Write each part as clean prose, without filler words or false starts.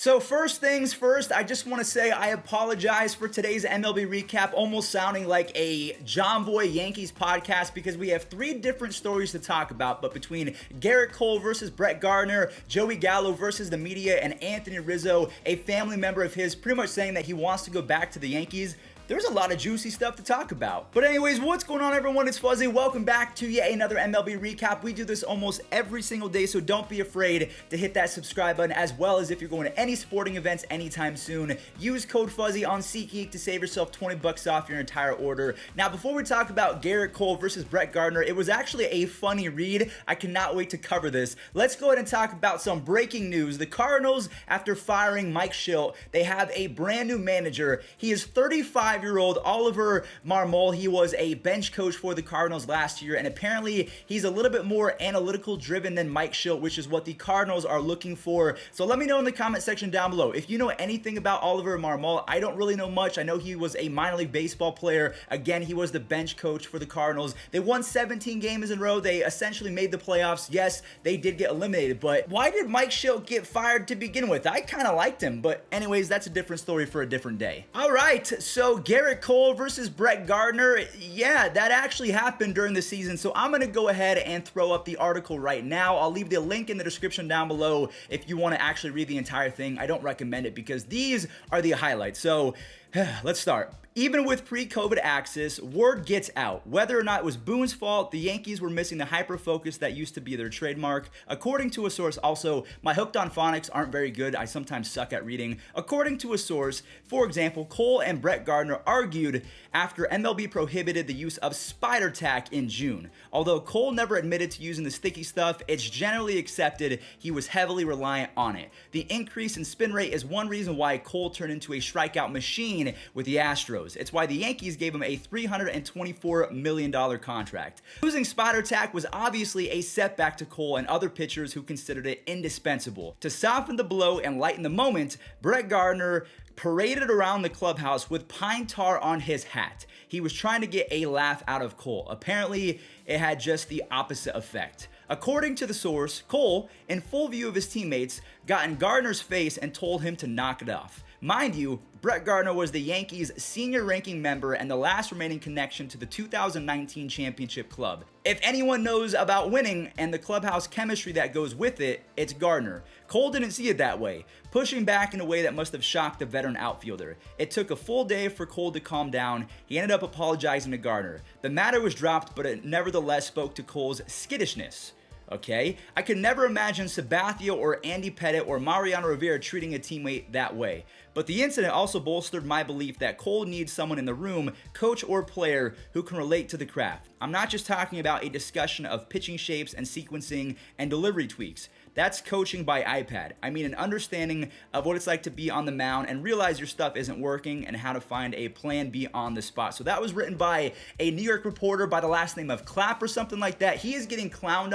So first things first, I just want to say I apologize for today's MLB recap almost sounding like a John Boy Yankees podcast because we have three different stories to talk about, but between Gerrit Cole versus Brett Gardner, Joey Gallo versus the media, and Anthony Rizzo, a family member of his, pretty much saying that he wants to go back to the Yankees, there's a lot of juicy stuff to talk about. But anyways, what's going on, everyone? It's Fuzzy. Welcome back to yet another MLB recap. We do this almost every single day, so don't be afraid to hit that subscribe button, as well as if you're going to any sporting events anytime soon, use code Fuzzy on SeatGeek to save yourself 20 bucks off your entire order. Now, before we talk about Gerrit Cole versus Brett Gardner, it was actually a funny read. I cannot wait to cover this. Let's go ahead and talk about some breaking news. The Cardinals, after firing Mike Shildt, they have a brand new manager. He is 35-year-old Oliver Marmol. He was a bench coach for the Cardinals last year, and apparently he's a little bit more analytical driven than Mike Shildt, which is what the Cardinals are looking for. So let me know in the comment section down below if you know anything about Oliver Marmol. I don't really know much. I know he was a minor league baseball player. Again, he was the bench coach for the Cardinals. They won 17 games in a row. They essentially made the playoffs. Yes, they did get eliminated, but why did Mike Shildt get fired to begin with? I kind of liked him, but anyways, that's a different story for a different day. All right, so Gerrit Cole versus Brett Gardner. Yeah, that actually happened during the season, so I'm going to go ahead and throw up the article right now. I'll leave the link in the description down below if you want to actually read the entire thing. I don't recommend it because these are the highlights. So let's start. Even with pre-COVID access, word gets out. Whether or not it was Boone's fault, the Yankees were missing the hyper-focus that used to be their trademark. According to a source, also, my hooked on phonics aren't very good. I sometimes suck at reading. According to a source, for example, Cole and Brett Gardner argued after MLB prohibited the use of spider tack in June. Although Cole never admitted to using the sticky stuff, it's generally accepted he was heavily reliant on it. The increase in spin rate is one reason why Cole turned into a strikeout machine with the Astros. It's why the Yankees gave him a $324 million contract. Losing spider tack was obviously a setback to Cole and other pitchers who considered it indispensable. To soften the blow and lighten the moment, Brett Gardner paraded around the clubhouse with pine tar on his hat. He was trying to get a laugh out of Cole. Apparently, it had just the opposite effect. According to the source, Cole, in full view of his teammates, got in Gardner's face and told him to knock it off. Mind you, Brett Gardner was the Yankees' senior ranking member and the last remaining connection to the 2019 championship club. If anyone knows about winning and the clubhouse chemistry that goes with it, it's Gardner. Cole didn't see it that way, pushing back in a way that must have shocked the veteran outfielder. It took a full day for Cole to calm down. He ended up apologizing to Gardner. The matter was dropped, but it nevertheless spoke to Cole's skittishness. Okay? I could never imagine Sabathia or Andy Pettitte or Mariano Rivera treating a teammate that way. But the incident also bolstered my belief that Cole needs someone in the room, coach or player, who can relate to the craft. I'm not just talking about a discussion of pitching shapes and sequencing and delivery tweaks. That's coaching by iPad. I mean, an understanding of what it's like to be on the mound and realize your stuff isn't working and how to find a plan B on the spot. So that was written by a New York reporter by the last name of Clapp or something like that. He is getting clowned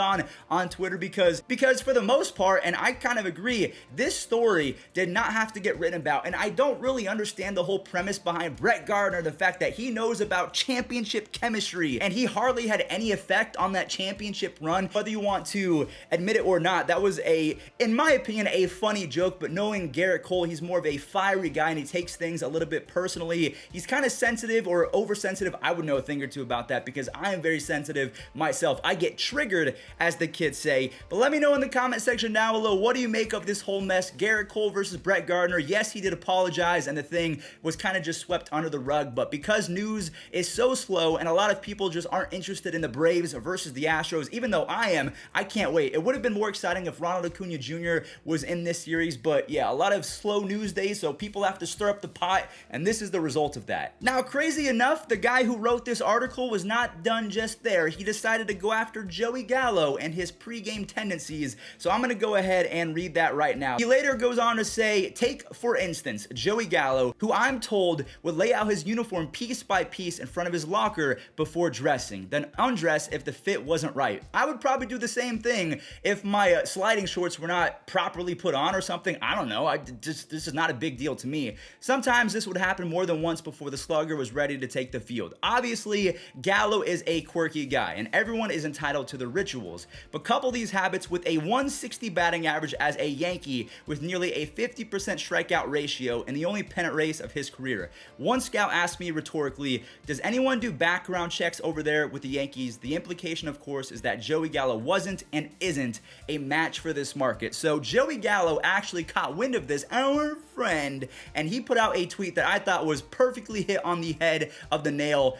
on Twitter because for the most part, and I kind of agree, this story did not have to get written about. And I don't really understand the whole premise behind Brett Gardner, the fact that he knows about championship chemistry and he hardly had any effect on that championship run. Whether you want to admit it or not, that was in my opinion, a funny joke, but knowing Gerrit Cole, he's more of a fiery guy and he takes things a little bit personally. He's kind of sensitive or oversensitive. I would know a thing or two about that because I am very sensitive myself. I get triggered, as the kids say. But let me know in the comment section down below, what do you make of this whole mess? Gerrit Cole versus Brett Gardner. Yes, he did apologize and the thing was kind of just swept under the rug, but because news is so slow and a lot of people just aren't interested in the Braves versus the Astros, even though I am, I can't wait. It would have been more exciting if Ronald Acuna Jr. was in this series, but yeah, a lot of slow news days, so people have to stir up the pot, and this is the result of that. Now, crazy enough, the guy who wrote this article was not done just there. He decided to go after Joey Gallo and his pregame tendencies, so I'm going to go ahead and read that right now. He later goes on to say, take, for instance, Joey Gallo, who I'm told would lay out his uniform piece by piece in front of his locker before dressing, then undress if the fit wasn't right. I would probably do the same thing if my slide lighting shorts were not properly put on or something. I don't know. This is not a big deal to me. Sometimes this would happen more than once before the slugger was ready to take the field. Obviously, Gallo is a quirky guy, and everyone is entitled to the rituals. But couple these habits with a 160 batting average as a Yankee with nearly a 50% strikeout ratio in the only pennant race of his career. One scout asked me rhetorically, does anyone do background checks over there with the Yankees? The implication, of course, is that Joey Gallo wasn't and isn't a match for this market. So Joey Gallo actually caught wind of this, our friend, and he put out a tweet that I thought was perfectly hit on the head of the nail.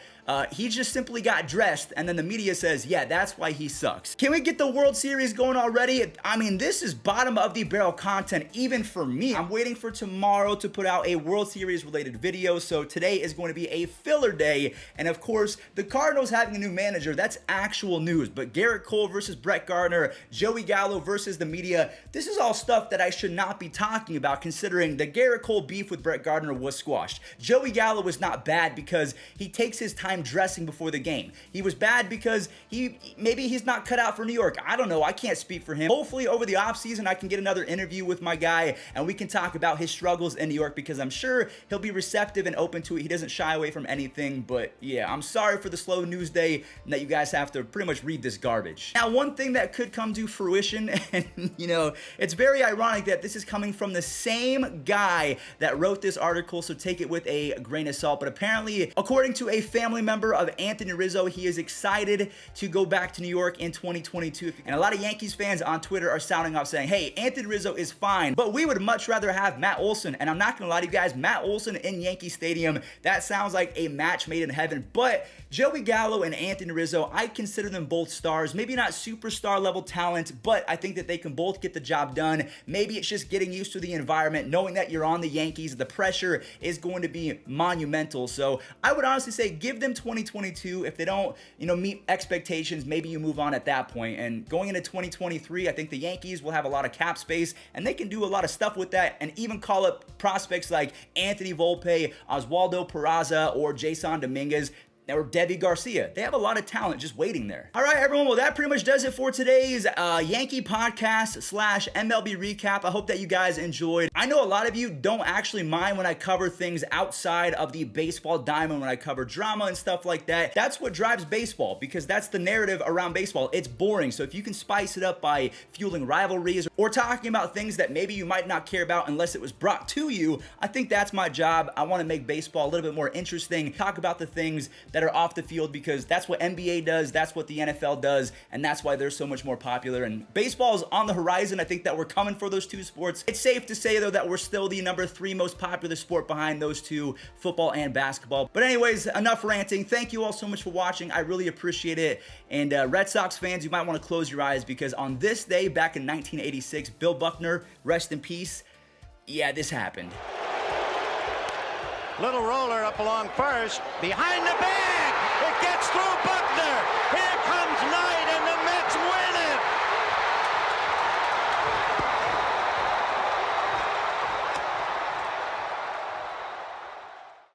He just simply got dressed, and then the media says, yeah, that's why he sucks. Can we get the World Series going already? I mean, this is bottom of the barrel content, even for me. I'm waiting for tomorrow to put out a World Series related video, so today is going to be a filler day. And of course, the Cardinals having a new manager, that's actual news. But Gerrit Cole versus Brett Gardner, Joey Gallo versus the media, this is all stuff that I should not be talking about, considering the Gerrit Cole beef with Brett Gardner was squashed. Joey Gallo was not bad because he takes his time dressing before the game. He was bad because maybe he's not cut out for New York. I don't know. I can't speak for him. Hopefully over the offseason I can get another interview with my guy and we can talk about his struggles in New York, because I'm sure he'll be receptive and open to it. He doesn't shy away from anything. But yeah, I'm sorry for the slow news day and that you guys have to pretty much read this garbage. Now, one thing that could come to fruition, and you know, it's very ironic that this is coming from the same guy that wrote this article, so take it with a grain of salt. But apparently, according to a family member of Anthony Rizzo, he is excited to go back to New York in 2022. And a lot of Yankees fans on Twitter are sounding off saying, hey, Anthony Rizzo is fine, but we would much rather have Matt Olson. And I'm not gonna lie to you guys, Matt Olson in Yankee Stadium, that sounds like a match made in heaven. But Joey Gallo and Anthony Rizzo, I consider them both stars. Maybe not superstar level talent, but I think that they can both get the job done. Maybe it's just getting used to the environment, knowing that you're on the Yankees. The pressure is going to be monumental. So I would honestly say give them 2022. If they don't, meet expectations, maybe you move on at that point. And going into 2023, I think the Yankees will have a lot of cap space and they can do a lot of stuff with that, and even call up prospects like Anthony Volpe, Oswaldo Peraza, or Jason Dominguez, or Debbie Garcia. They have a lot of talent just waiting there. All right, everyone. Well, that pretty much does it for today's Yankee podcast / MLB recap. I hope that you guys enjoyed. I know a lot of you don't actually mind when I cover things outside of the baseball diamond, when I cover drama and stuff like that. That's what drives baseball, because that's the narrative around baseball. It's boring. So if you can spice it up by fueling rivalries or talking about things that maybe you might not care about unless it was brought to you, I think that's my job. I want to make baseball a little bit more interesting, talk about the things that are off the field, because that's what NBA does, that's what the NFL does, and that's why they're so much more popular. And baseball is on the horizon. I think that we're coming for those two sports. It's safe to say, though, that we're still the number 3 most popular sport behind those two, football and basketball. But anyways, enough ranting. Thank you all so much for watching. I really appreciate it. And Red Sox fans, you might want to close your eyes, because on this day back in 1986, Bill Buckner, rest in peace, yeah, this happened. Little roller up along first, behind the bag. It gets through Buckner. Here comes 9.